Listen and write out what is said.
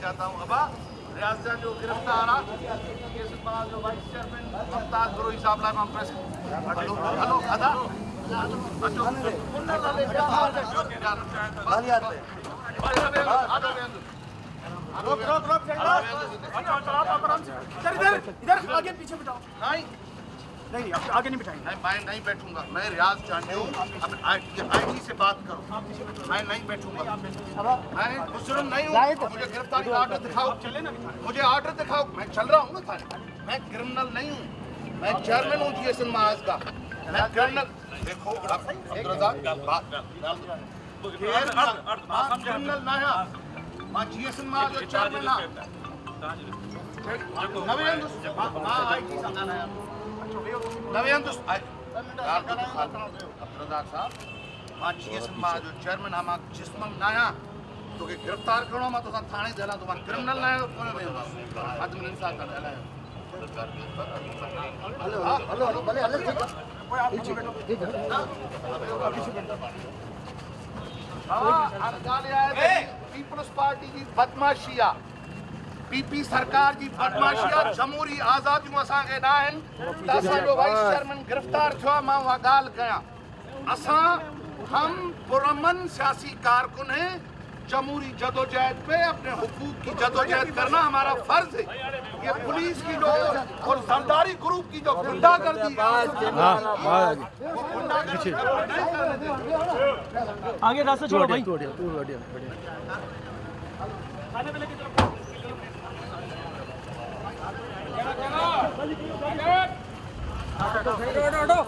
जाता हूँ अबा रियाज जो गिरफ्तार जो वाइस चेयरमैन मुमताज गुरोही साहब लाइ मां प्रेस हलो हलो अदा इधर आगे पीछे बिठाओ। नहीं आगे नहीं बिठाएंगे। नहीं मैं नहीं बैठूंगा। मैं रियाज चांडियो अब आईटी से बात करो। मैं नहीं बैठूंगा। मैं मुजरिम नहीं हूँ। मुझे गिरफ्तारी का ऑर्डर दिखाओ। मुझे ऑर्डर दिखाओ। मैं चल रहा हूँ ना थाने। मैं क्रिमिनल नहीं हूँ। मैं चेयरमैन हूँ जीएसएन महाज का। मैं क्रिमिनल देखो क्रिमिनल ना है। मैं जीएसएन महाज जो चेयरमैन है। नवे आईटी संघाना है। नवे अब्दुल्रज़ाक साहब मां जीएसएन महाज जो चेयरमैन है। मां जिस्मन ना है। तो के गिरफ्तार करो मां तो थाने दला तो मां क्रिमिनल ना है। कोन में आदमी इंसाफ कर हलायो। हेलो हेलो हेलो भले हले ठीक है। ठीक है पीपल्स पार्टी की बदमाशी आहे। पीपी सरकार की बदमाशी आहे। जमहूरी आज़ादियूं असांखे न आहिनि त असांजो वाइस चेयरमैन गिरफ्तार थियो आहे। मां उहा ॻाल्हि कयां। हम पुरअमन सियासी कारकुन हैं। जमहूरी जदोजहद पे अपने हुकूक की जदोजहद करना हमारा फर्ज है। ये पुलिस की जो और सरदारी ग्रुप की जो गुंडागर्दी आगे रास्ता छोड़ो भाई। हटो